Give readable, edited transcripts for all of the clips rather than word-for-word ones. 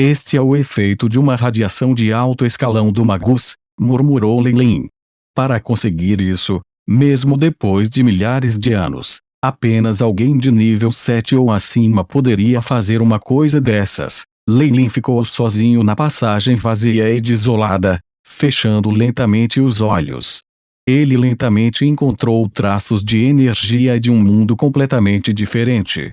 Este é o efeito de uma radiação de alto escalão do Magus, murmurou Lei Lin. Para conseguir isso, mesmo depois de milhares de anos, apenas alguém de nível 7 ou acima poderia fazer uma coisa dessas. Lei Lin ficou sozinho na passagem vazia e desolada, fechando lentamente os olhos. Ele lentamente encontrou traços de energia de um mundo completamente diferente.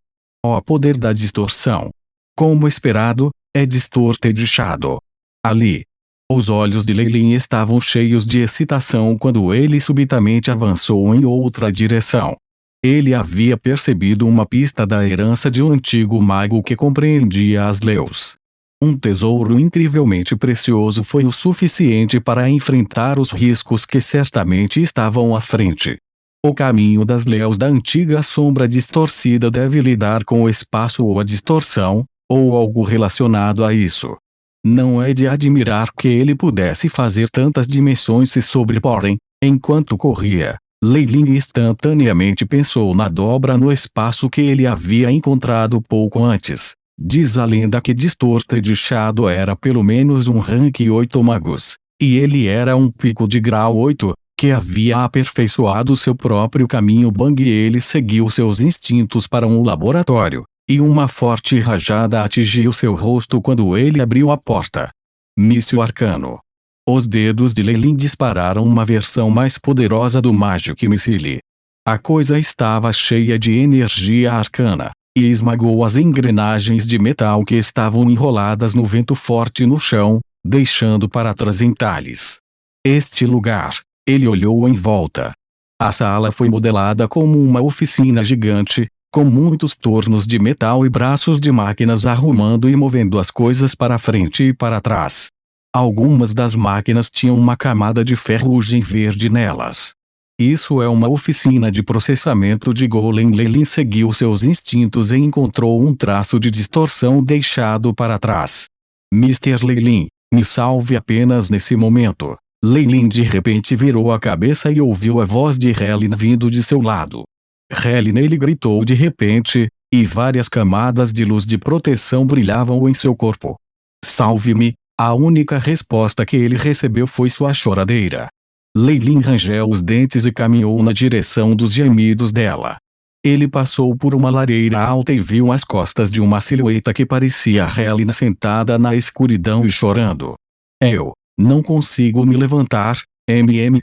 Ó poder da distorção! Como esperado, é distortedixado. Ali. Os olhos de Lei Lin estavam cheios de excitação quando ele subitamente avançou em outra direção. Ele havia percebido uma pista da herança de um antigo mago que compreendia as leis. Um tesouro incrivelmente precioso foi o suficiente para enfrentar os riscos que certamente estavam à frente. O caminho das leis da antiga sombra distorcida deve lidar com o espaço ou a distorção, ou algo relacionado a isso. Não é de admirar que ele pudesse fazer tantas dimensões se sobreporem. Enquanto corria, Lei Lin instantaneamente pensou na dobra no espaço que ele havia encontrado pouco antes. Diz a lenda que distortedixado era pelo menos um rank 8 magos, e ele era um pico de grau 8, que havia aperfeiçoado seu próprio caminho Bang e ele seguiu seus instintos para um laboratório, e uma forte rajada atingiu seu rosto quando ele abriu a porta. Míssil arcano. Os dedos de Lei Lin dispararam uma versão mais poderosa do Magic Missile. A coisa estava cheia de energia arcana, e esmagou as engrenagens de metal que estavam enroladas no vento forte no chão, deixando para trás entalhes. Este lugar. Ele olhou em volta. A sala foi modelada como uma oficina gigante, com muitos tornos de metal e braços de máquinas arrumando e movendo as coisas para frente e para trás. Algumas das máquinas tinham uma camada de ferrugem verde nelas. Isso é uma oficina de processamento de golem. Lei Lin seguiu seus instintos e encontrou um traço de distorção deixado para trás. Mr. Lei Lin, me salve apenas nesse momento. Lei Lin de repente virou a cabeça e ouviu a voz de Helin vindo de seu lado. Helin, ele gritou de repente, e várias camadas de luz de proteção brilhavam em seu corpo. Salve-me! A única resposta que ele recebeu foi sua choradeira. Lei Lin rangeu os dentes e caminhou na direção dos gemidos dela. Ele passou por uma lareira alta e viu as costas de uma silhueta que parecia Helin sentada na escuridão e chorando. Eu não consigo me levantar, mm.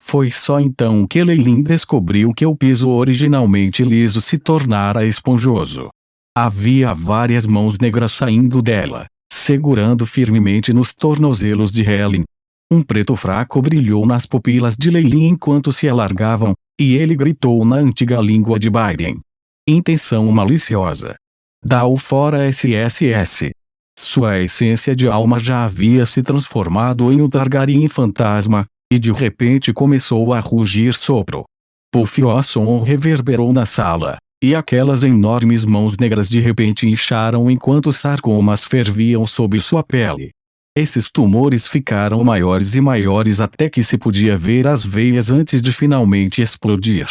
Foi só então que Lei Lin descobriu que o piso originalmente liso se tornara esponjoso. Havia várias mãos negras saindo dela, segurando firmemente nos tornozelos de Helin. Um preto fraco brilhou nas pupilas de Lei Lin enquanto se alargavam, e ele gritou na antiga língua de Bairen. Intenção maliciosa. Dá-o fora SSS. Sua essência de alma já havia se transformado em um Targaryen fantasma, e de repente começou a rugir sopro. Puff, o som reverberou na sala, e aquelas enormes mãos negras de repente incharam enquanto sarcomas ferviam sob sua pele. Esses tumores ficaram maiores e maiores até que se podia ver as veias antes de finalmente explodir.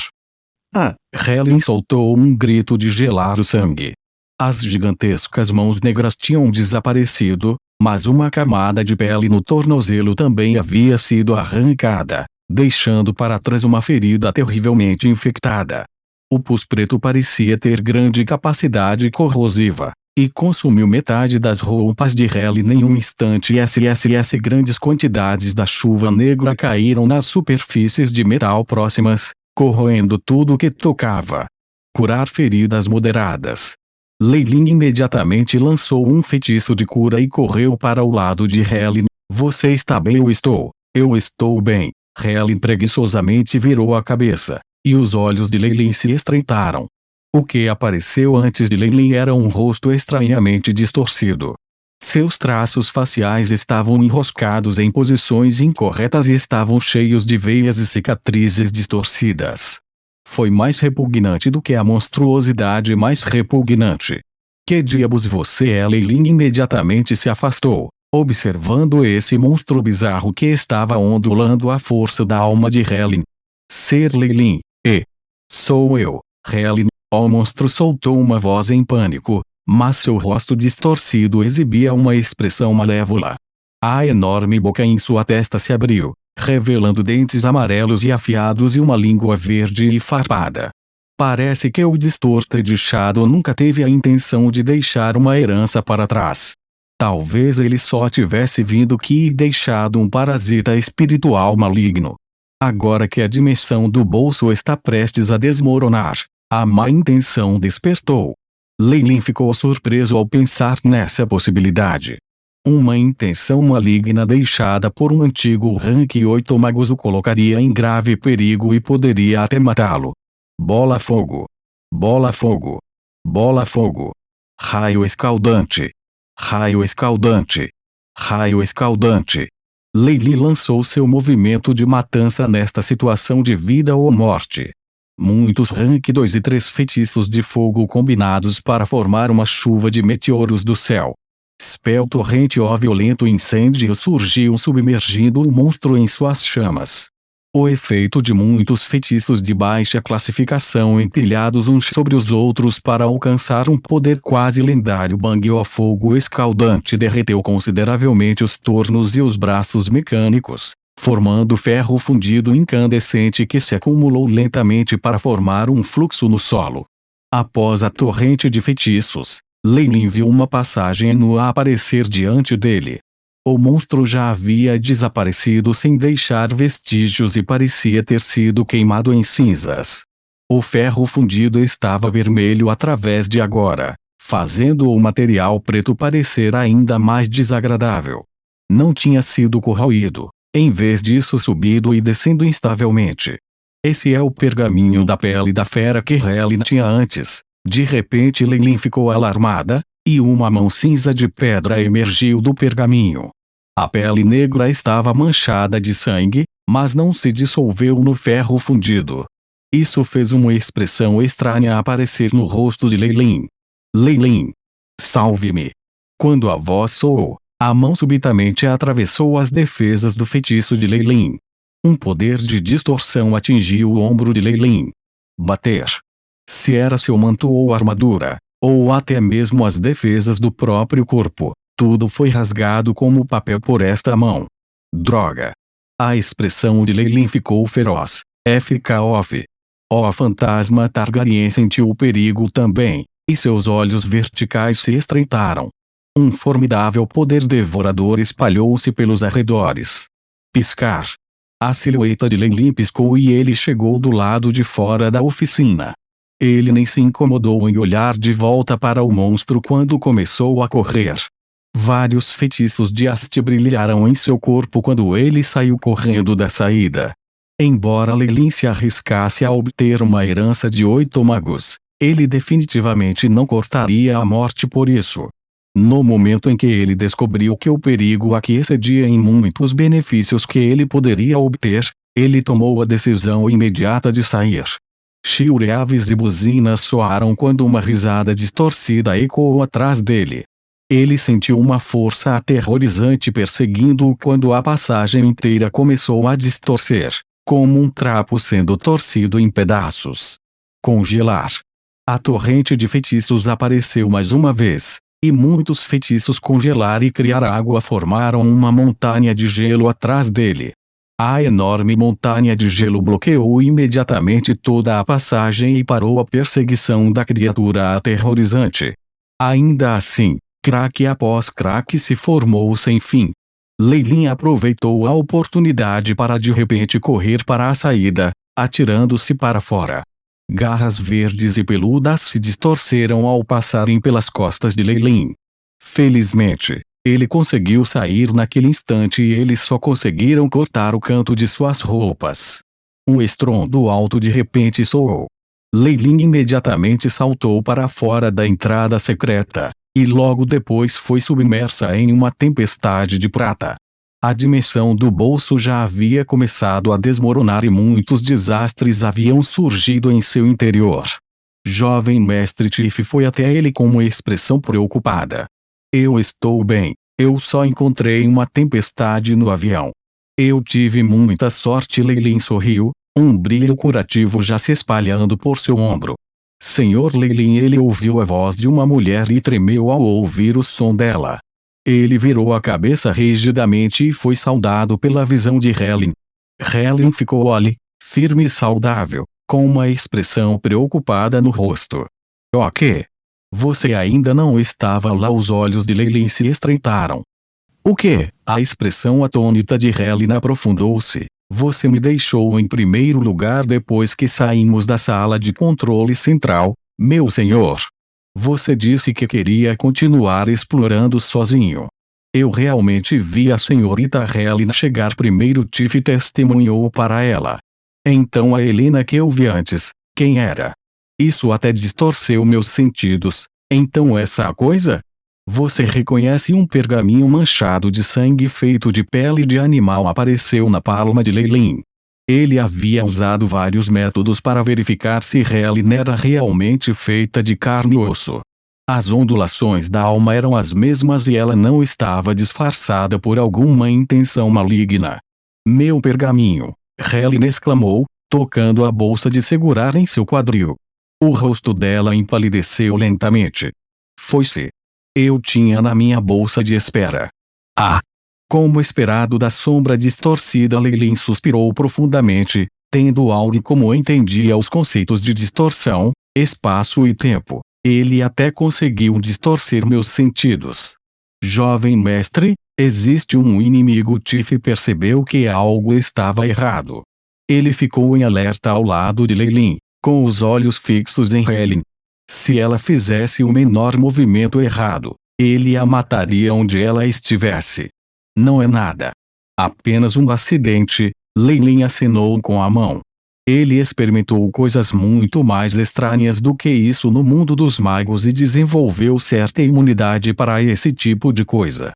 Helin soltou um grito de gelar o sangue. As gigantescas mãos negras tinham desaparecido, mas uma camada de pele no tornozelo também havia sido arrancada, deixando para trás uma ferida terrivelmente infectada. O pus preto parecia ter grande capacidade corrosiva, e consumiu metade das roupas de Helin em um instante. Grandes quantidades da chuva negra caíram nas superfícies de metal próximas, corroendo tudo que tocava. Curar feridas moderadas. Lei Lin imediatamente lançou um feitiço de cura e correu para o lado de Helin. Você está bem? Eu estou bem. Helin preguiçosamente virou a cabeça, e os olhos de Lei Lin se estreitaram. O que apareceu antes de Lei Lin era um rosto estranhamente distorcido. Seus traços faciais estavam enroscados em posições incorretas e estavam cheios de veias e cicatrizes distorcidas. Foi mais repugnante do que a monstruosidade mais repugnante. Que diabos você é? Lei Lin imediatamente se afastou, observando esse monstro bizarro que estava ondulando à força da alma de Helin. Ser Lei Lin, sou eu, Helin. O monstro soltou uma voz em pânico, mas seu rosto distorcido exibia uma expressão malévola. A enorme boca em sua testa se abriu, revelando dentes amarelos e afiados e uma língua verde e farpada. Parece que o Distorted Shadow nunca teve a intenção de deixar uma herança para trás. Talvez ele só tivesse vindo aqui e deixado um parasita espiritual maligno. Agora que a dimensão do bolso está prestes a desmoronar, a má intenção despertou. Lei Lin ficou surpreso ao pensar nessa possibilidade. Uma intenção maligna deixada por um antigo rank 8 magos o colocaria em grave perigo e poderia até matá-lo. Bola fogo. Bola fogo. Bola fogo. Raio escaldante. Raio escaldante. Raio escaldante. Lei Lin lançou seu movimento de matança nesta situação de vida ou morte. Muitos rank 2 e 3 feitiços de fogo combinados para formar uma chuva de meteoros do céu. Spell torrente ou violento incêndio surgiu submergindo o monstro em suas chamas. O efeito de muitos feitiços de baixa classificação empilhados uns sobre os outros para alcançar um poder quase lendário. Bang o fogo escaldante derreteu consideravelmente os tornos e os braços mecânicos, formando ferro fundido incandescente que se acumulou lentamente para formar um fluxo no solo. Após a torrente de feitiços, Lei Lin viu uma passagem nua aparecer diante dele. O monstro já havia desaparecido sem deixar vestígios e parecia ter sido queimado em cinzas. O ferro fundido estava vermelho através de agora, fazendo o material preto parecer ainda mais desagradável. Não tinha sido corroído, em vez disso subido e descendo instavelmente. Esse é o pergaminho da pele da fera que Helena tinha antes. De repente Lei Lin ficou alarmada, e uma mão cinza de pedra emergiu do pergaminho. A pele negra estava manchada de sangue, mas não se dissolveu no ferro fundido. Isso fez uma expressão estranha aparecer no rosto de Lei Lin. Lei Lin, salve-me! Quando a voz soou, a mão subitamente atravessou as defesas do feitiço de Lei Lin. Um poder de distorção atingiu o ombro de Lei Lin. Bater. Se era seu manto ou armadura, ou até mesmo as defesas do próprio corpo, tudo foi rasgado como papel por esta mão. Droga! A expressão de Lei Lin ficou feroz. FK off. O fantasma Targaryen sentiu o perigo também, e seus olhos verticais se estreitaram. Um formidável poder devorador espalhou-se pelos arredores. Piscar. A silhueta de Lei Lin piscou e ele chegou do lado de fora da oficina. Ele nem se incomodou em olhar de volta para o monstro quando começou a correr. Vários feitiços de haste brilharam em seu corpo quando ele saiu correndo da saída. Embora Lei Lin se arriscasse a obter uma herança de 8 magos, ele definitivamente não cortaria a morte por isso. No momento em que ele descobriu que o perigo aqui excedia em muitos benefícios que ele poderia obter, ele tomou a decisão imediata de sair. Chiureaves e buzinas soaram quando uma risada distorcida ecoou atrás dele. Ele sentiu uma força aterrorizante perseguindo-o quando a passagem inteira começou a distorcer, como um trapo sendo torcido em pedaços. Congelar. A torrente de feitiços apareceu mais uma vez, e muitos feitiços congelar e criar água formaram uma montanha de gelo atrás dele. A enorme montanha de gelo bloqueou imediatamente toda a passagem e parou a perseguição da criatura aterrorizante. Ainda assim, craque após craque se formou sem fim. Lei Lin aproveitou a oportunidade para de repente correr para a saída, atirando-se para fora. Garras verdes e peludas se distorceram ao passarem pelas costas de Lei Lin. Felizmente, ele conseguiu sair naquele instante e eles só conseguiram cortar o canto de suas roupas. Um estrondo alto de repente soou. Lei Lin imediatamente saltou para fora da entrada secreta, e logo depois foi submersa em uma tempestade de prata. A dimensão do bolso já havia começado a desmoronar e muitos desastres haviam surgido em seu interior. Jovem mestre Tiff foi até ele com uma expressão preocupada. Eu estou bem, eu só encontrei uma tempestade no avião. Eu tive muita sorte. Lei Lin sorriu, um brilho curativo já se espalhando por seu ombro. Senhor Leilin, ele ouviu a voz de uma mulher e tremeu ao ouvir o som dela. Ele virou a cabeça rigidamente e foi saudado pela visão de Helen. Helen ficou ali, firme e saudável, com uma expressão preocupada no rosto. O quê? Você ainda não estava lá? Os olhos de Leilin se estreitaram. O quê? A expressão atônita de Helen aprofundou-se. Você me deixou em primeiro lugar depois que saímos da sala de controle central, meu senhor. Você disse que queria continuar explorando sozinho. Eu realmente vi a senhorita Helen chegar primeiro. Tiff testemunhou para ela. Então a Helena que eu vi antes, quem era? Isso até distorceu meus sentidos. Então essa a coisa? Você reconhece um pergaminho manchado de sangue feito de pele de animal apareceu na palma de Leilin. Ele havia usado vários métodos para verificar se Helen era realmente feita de carne e osso. As ondulações da alma eram as mesmas e ela não estava disfarçada por alguma intenção maligna. Meu pergaminho! Helen exclamou, tocando a bolsa de segurar em seu quadril. O rosto dela empalideceu lentamente. Foi-se. Eu tinha na minha bolsa de espera. Ah! Como esperado da sombra distorcida, Leilin suspirou profundamente, tendo aure como entendia os conceitos de distorção, espaço e tempo. Ele até conseguiu distorcer meus sentidos. Jovem mestre, existe um inimigo. Tiff percebeu que algo estava errado. Ele ficou em alerta ao lado de Leilin, com os olhos fixos em Helen. Se ela fizesse o menor movimento errado, ele a mataria onde ela estivesse. Não é nada. Apenas um acidente, Leilin acenou com a mão. Ele experimentou coisas muito mais estranhas do que isso no mundo dos magos e desenvolveu certa imunidade para esse tipo de coisa.